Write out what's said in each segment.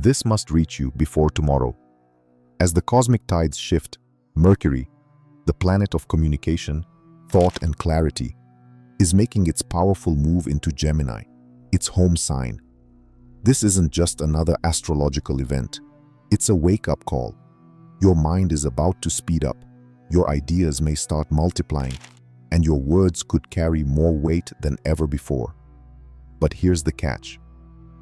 This must reach you before tomorrow. As the cosmic tides shift, Mercury, the planet of communication, thought, and clarity, is making its powerful move into Gemini, its home sign. This isn't just another astrological event. It's a wake-up call. Your mind is about to speed up. Your ideas may start multiplying, and your words could carry more weight than ever before. But here's the catch.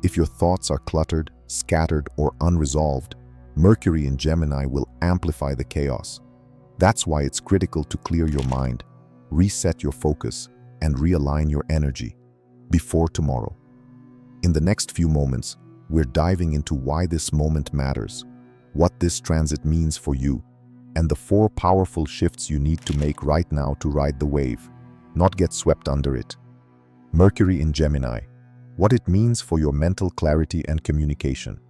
If your thoughts are cluttered, scattered, or unresolved, Mercury in Gemini will amplify the chaos. That's why it's critical to clear your mind, reset your focus, and realign your energy before tomorrow. In the next few moments, we're diving into why this moment matters, what this transit means for you, and the 4 powerful shifts you need to make right now to ride the wave, not get swept under it. Mercury in Gemini, what it means for your mental clarity and communication.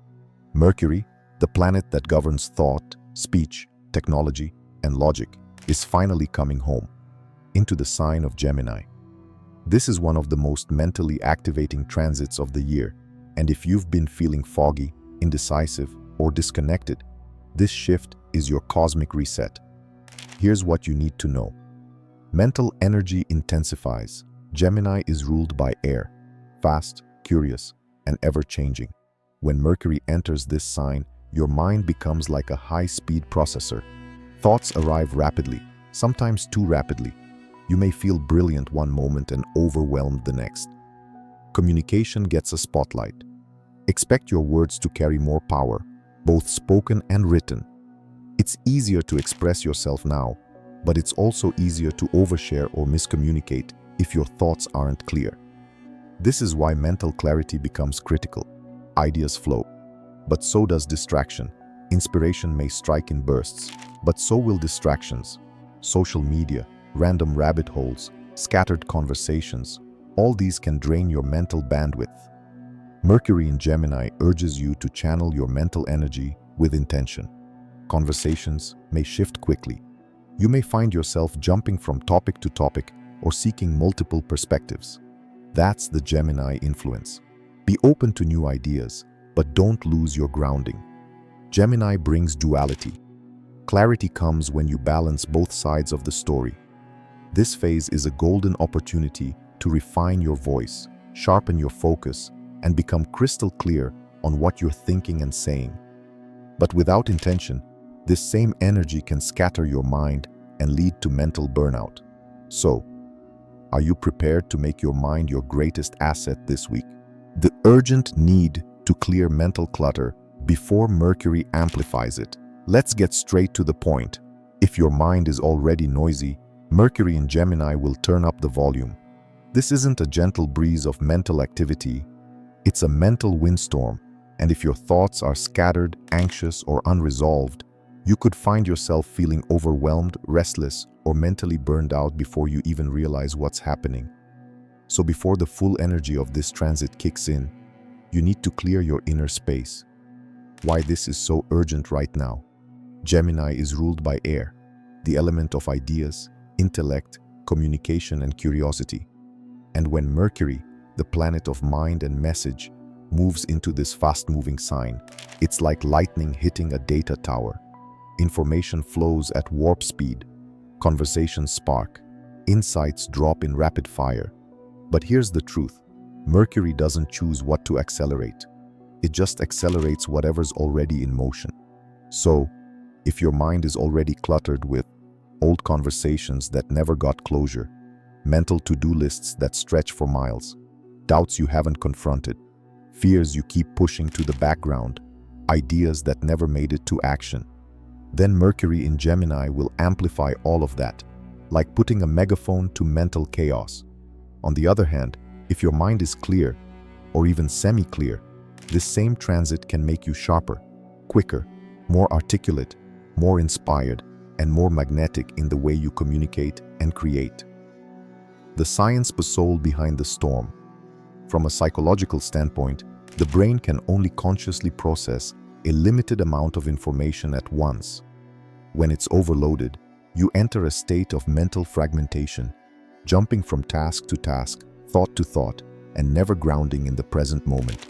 Mercury, the planet that governs thought, speech, technology, and logic, is finally coming home, into the sign of Gemini. This is one of the most mentally activating transits of the year, and if you've been feeling foggy, indecisive, or disconnected, this shift is your cosmic reset. Here's what you need to know. Mental energy intensifies. Gemini is ruled by air, fast, curious, and ever-changing. When Mercury enters this sign, your mind becomes like a high-speed processor. Thoughts arrive rapidly, sometimes too rapidly. You may feel brilliant one moment and overwhelmed the next. Communication gets a spotlight. Expect your words to carry more power, both spoken and written. It's easier to express yourself now, but it's also easier to overshare or miscommunicate if your thoughts aren't clear. This is why mental clarity becomes critical. Ideas flow, but so does distraction. Inspiration may strike in bursts, but so will distractions. Social media, random rabbit holes, scattered conversations, all these can drain your mental bandwidth. Mercury in Gemini urges you to channel your mental energy with intention. Conversations may shift quickly. You may find yourself jumping from topic to topic or seeking multiple perspectives. That's the Gemini influence. Be open to new ideas, but don't lose your grounding. Gemini brings duality. Clarity comes when you balance both sides of the story. This phase is a golden opportunity to refine your voice, sharpen your focus, and become crystal clear on what you're thinking and saying. But without intention, this same energy can scatter your mind and lead to mental burnout. So, are you prepared to make your mind your greatest asset this week? The urgent need to clear mental clutter before Mercury amplifies it. Let's get straight to the point. If your mind is already noisy, Mercury in Gemini will turn up the volume. This isn't a gentle breeze of mental activity. It's a mental windstorm, and if your thoughts are scattered, anxious, or unresolved, you could find yourself feeling overwhelmed, restless, or mentally burned out before you even realize what's happening. So before the full energy of this transit kicks in, you need to clear your inner space. Why this is so urgent right now? Gemini is ruled by air, the element of ideas, intellect, communication, and curiosity. And when Mercury, the planet of mind and message, moves into this fast-moving sign, it's like lightning hitting a data tower. Information flows at warp speed, conversations spark, insights drop in rapid fire. But here's the truth. Mercury doesn't choose what to accelerate. It just accelerates whatever's already in motion. So, if your mind is already cluttered with old conversations that never got closure, mental to-do lists that stretch for miles, doubts you haven't confronted, fears you keep pushing to the background, ideas that never made it to action, then Mercury in Gemini will amplify all of that, like putting a megaphone to mental chaos. On the other hand, if your mind is clear, or even semi-clear, this same transit can make you sharper, quicker, more articulate, more inspired, and more magnetic in the way you communicate and create. The science soul behind the storm. From a psychological standpoint, the brain can only consciously process a limited amount of information at once. When it's overloaded, you enter a state of mental fragmentation, jumping from task to task, thought to thought, and never grounding in the present moment.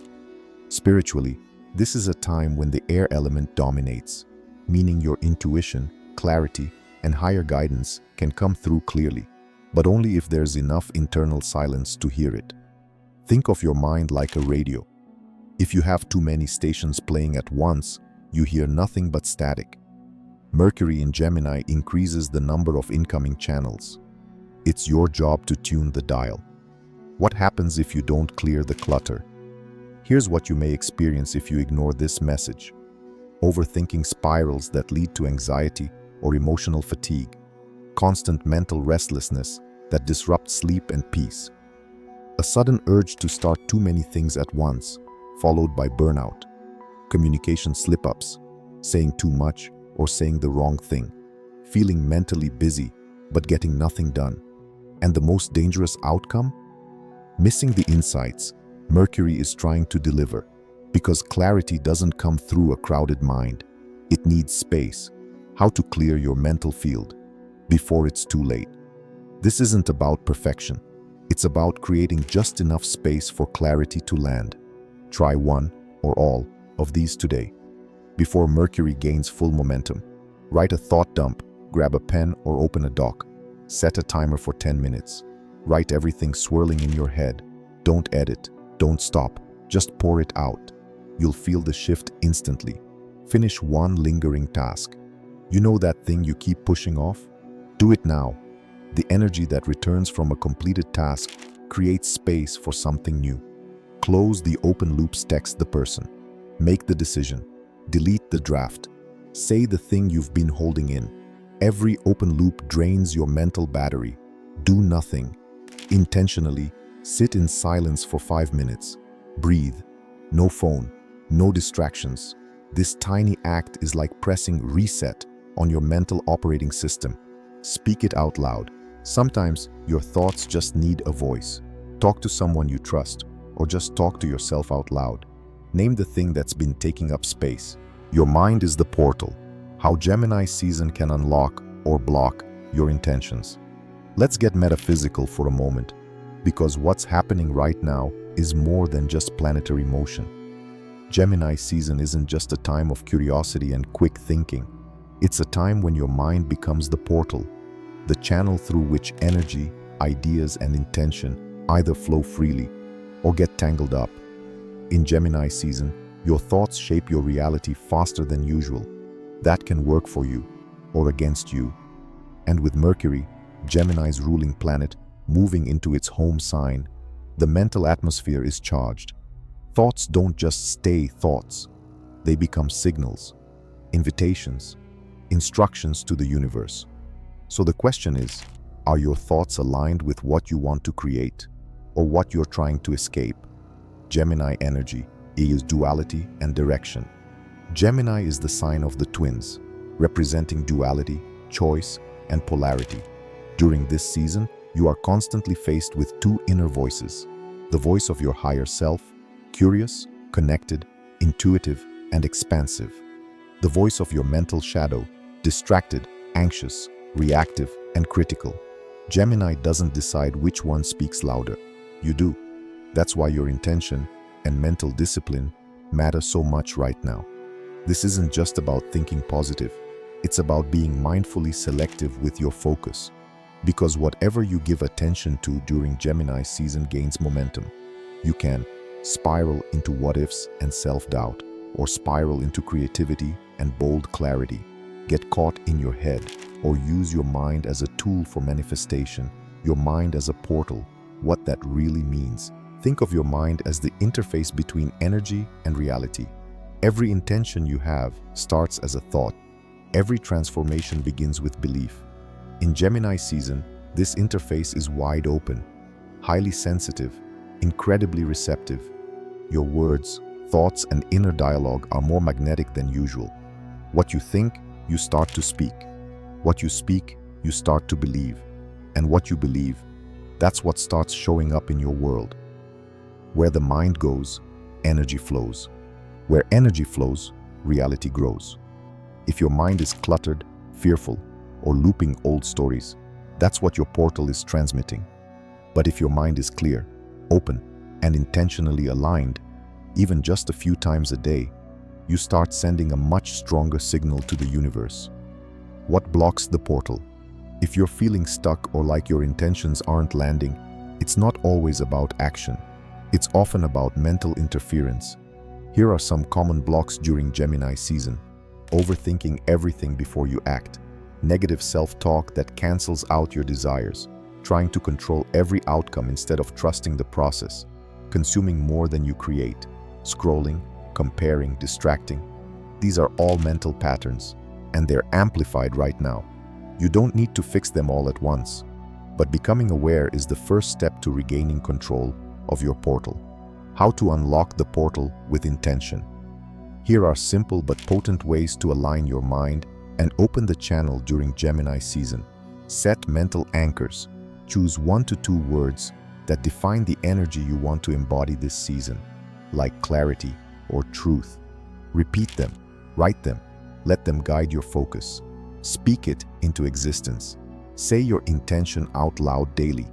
Spiritually, This is a time when the air element dominates, meaning your intuition, clarity, and higher guidance can come through clearly, but only if there's enough internal silence to hear it. Think of your mind like a radio. If you have too many stations playing at once, you hear nothing but static. Mercury in Gemini increases the number of incoming channels. It's your job to tune the dial. What happens if you don't clear the clutter? Here's what you may experience if you ignore this message. Overthinking spirals that lead to anxiety or emotional fatigue. Constant mental restlessness that disrupts sleep and peace. A sudden urge to start too many things at once, followed by burnout. Communication slip-ups, saying too much or saying the wrong thing. Feeling mentally busy but getting nothing done. And the most dangerous outcome? Missing the insights Mercury is trying to deliver, because clarity doesn't come through a crowded mind. It needs space. How to clear your mental field before it's too late. This isn't about perfection. It's about creating just enough space for clarity to land. Try one or all of these today. Before Mercury gains full momentum, write a thought dump, grab a pen or open a doc. Set a timer for 10 minutes. Write everything swirling in your head. Don't edit. Don't stop. Just pour it out. You'll feel the shift instantly. Finish one lingering task. You know that thing you keep pushing off? Do it now. The energy that returns from a completed task creates space for something new. Close the open loops, text the person. Make the decision. Delete the draft. Say the thing you've been holding in. Every open loop drains your mental battery. Do nothing. Intentionally, sit in silence for 5 minutes. Breathe. No phone. No distractions. This tiny act is like pressing reset on your mental operating system. Speak it out loud. Sometimes your thoughts just need a voice. Talk to someone you trust, or just talk to yourself out loud. Name the thing that's been taking up space. Your mind is the portal. How Gemini season can unlock or block your intentions. Let's get metaphysical for a moment, because what's happening right now is more than just planetary motion. Gemini season isn't just a time of curiosity and quick thinking. It's a time when your mind becomes the portal, the channel through which energy, ideas, and intention either flow freely or get tangled up. In Gemini season, your thoughts shape your reality faster than usual. That can work for you or against you. And with Mercury, Gemini's ruling planet, moving into its home sign, the mental atmosphere is charged. Thoughts don't just stay thoughts. They become signals, invitations, instructions to the universe. So the question is, are your thoughts aligned with what you want to create or what you're trying to escape? Gemini energy is duality and direction. Gemini is the sign of the twins, representing duality, choice, and polarity. During this season, you are constantly faced with two inner voices. The voice of your higher self, curious, connected, intuitive, and expansive. The voice of your mental shadow, distracted, anxious, reactive, and critical. Gemini doesn't decide which one speaks louder. You do. That's why your intention and mental discipline matter so much right now. This isn't just about thinking positive. It's about being mindfully selective with your focus. Because whatever you give attention to during Gemini season gains momentum. You can spiral into what-ifs and self-doubt, or spiral into creativity and bold clarity. Get caught in your head, or use your mind as a tool for manifestation, your mind as a portal. What that really means. Think of your mind as the interface between energy and reality. Every intention you have starts as a thought. Every transformation begins with belief. In Gemini season, this interface is wide open, highly sensitive, incredibly receptive. Your words, thoughts, and inner dialogue are more magnetic than usual. What you think, you start to speak. What you speak, you start to believe. And what you believe, that's what starts showing up in your world. Where the mind goes, energy flows. Where energy flows, reality grows. If your mind is cluttered, fearful, or looping old stories, that's what your portal is transmitting. But if your mind is clear, open, and intentionally aligned, even just a few times a day, you start sending a much stronger signal to the universe. What blocks the portal? If you're feeling stuck or like your intentions aren't landing, it's not always about action. It's often about mental interference. Here are some common blocks during Gemini season. Overthinking everything before you act. Negative self-talk that cancels out your desires. Trying to control every outcome instead of trusting the process. Consuming more than you create. Scrolling, comparing, distracting. These are all mental patterns, and they're amplified right now. You don't need to fix them all at once, but becoming aware is the first step to regaining control of your portal. How to unlock the portal with intention. Here are simple but potent ways to align your mind and open the channel during Gemini season. Set mental anchors. Choose 1 to 2 words that define the energy you want to embody this season, like clarity or truth. Repeat them, write them, let them guide your focus. Speak it into existence. Say your intention out loud daily.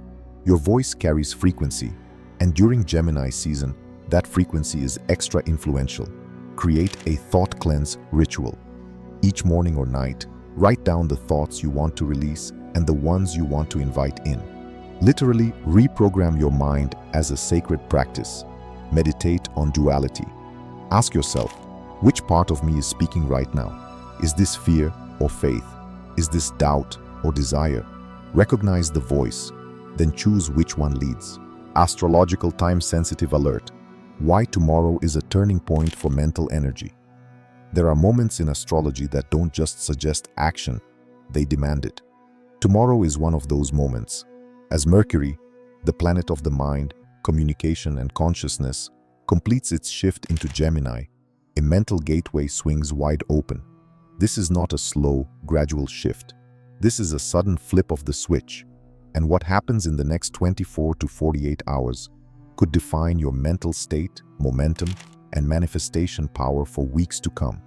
Your voice carries frequency, and during Gemini season, that frequency is extra influential. Create a thought cleanse ritual. Each morning or night, write down the thoughts you want to release and the ones you want to invite in. Literally reprogram your mind as a sacred practice. Meditate on duality. Ask yourself, which part of me is speaking right now? Is this fear or faith? Is this doubt or desire? Recognize the voice, then choose which one leads. Astrological time-sensitive alert. Why tomorrow is a turning point for mental energy. There are moments in astrology that don't just suggest action, they demand it. Tomorrow is one of those moments. As Mercury, the planet of the mind, communication, and consciousness, completes its shift into Gemini, a mental gateway swings wide open. This is not a slow, gradual shift. This is a sudden flip of the switch, and what happens in the next 24 to 48 hours could define your mental state, momentum, and manifestation power for weeks to come.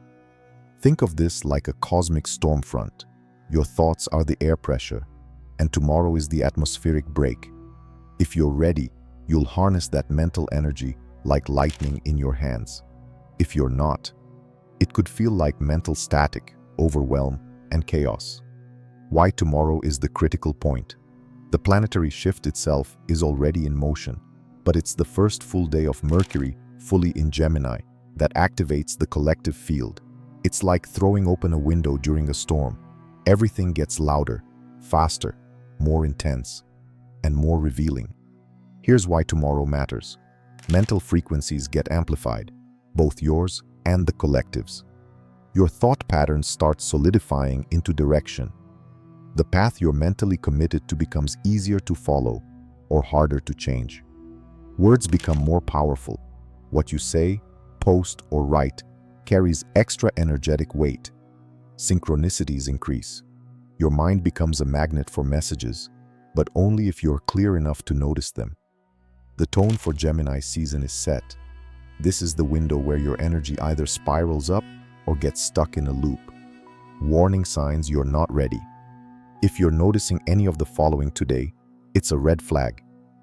Think of this like a cosmic storm front. Your thoughts are the air pressure, and tomorrow is the atmospheric break. If you're ready, you'll harness that mental energy like lightning in your hands. If you're not, it could feel like mental static, overwhelm, and chaos. Why tomorrow is the critical point. The planetary shift itself is already in motion, but it's the first full day of Mercury fully in Gemini that activates the collective field. It's like throwing open a window during a storm. Everything gets louder, faster, more intense, and more revealing. Here's why tomorrow matters. Mental frequencies get amplified, both yours and the collective's. Your thought patterns start solidifying into direction. The path you're mentally committed to becomes easier to follow or harder to change. Words become more powerful. What you say, post, or write carries extra energetic weight. Synchronicities increase. Your mind becomes a magnet for messages, but only if you're clear enough to notice them. The tone for Gemini season is set. This is the window where your energy either spirals up or gets stuck in a loop. Warning signs you're not ready. If you're noticing any of the following today, it's a red flag.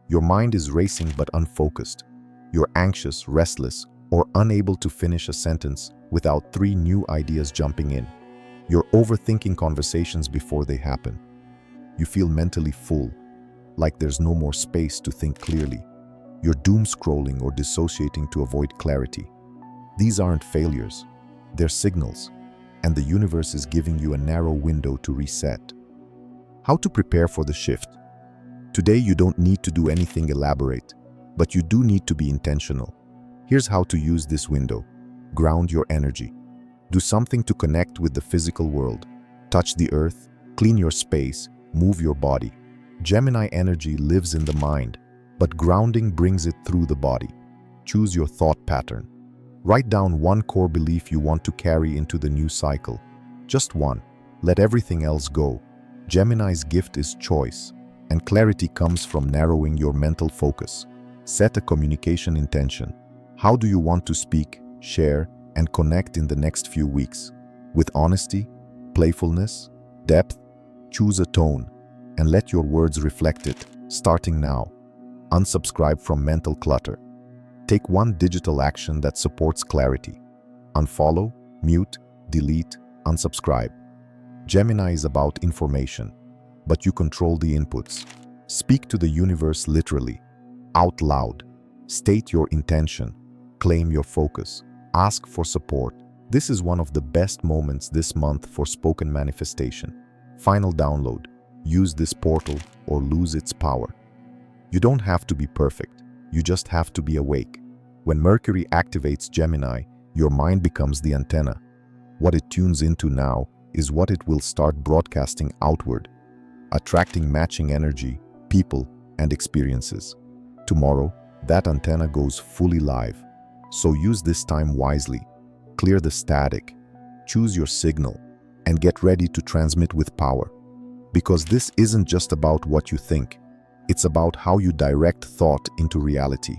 Your mind is racing but unfocused. You're anxious, restless, or unable to finish a sentence without 3 new ideas jumping in. You're overthinking conversations before they happen. You feel mentally full, like there's no more space to think clearly. You're doom scrolling or dissociating to avoid clarity. These aren't failures, they're signals, and the universe is giving you a narrow window to reset. How to prepare for the shift? Today you don't need to do anything elaborate, but you do need to be intentional. Here's how to use this window. Ground your energy. Do something to connect with the physical world. Touch the earth, clean your space, move your body. Gemini energy lives in the mind, but grounding brings it through the body. Choose your thought pattern. Write down 1 core belief you want to carry into the new cycle. Just one. Let everything else go. Gemini's gift is choice, and clarity comes from narrowing your mental focus. Set a communication intention. How do you want to speak, share, and connect in the next few weeks? With honesty, playfulness, depth? Choose a tone, and let your words reflect it, starting now. Unsubscribe from mental clutter. Take 1 digital action that supports clarity. Unfollow, mute, delete, unsubscribe. Gemini is about information, but you control the inputs. Speak to the universe literally, out loud. State your intention, claim your focus, ask for support. This is one of the best moments this month for spoken manifestation. Final download. Use this portal or lose its power. You don't have to be perfect. You just have to be awake. When Mercury activates Gemini, your mind becomes the antenna. What it tunes into now is what it will start broadcasting outward, attracting matching energy, people, and experiences. Tomorrow, that antenna goes fully live. So use this time wisely. Clear the static, choose your signal, and get ready to transmit with power. Because this isn't just about what you think, it's about how you direct thought into reality.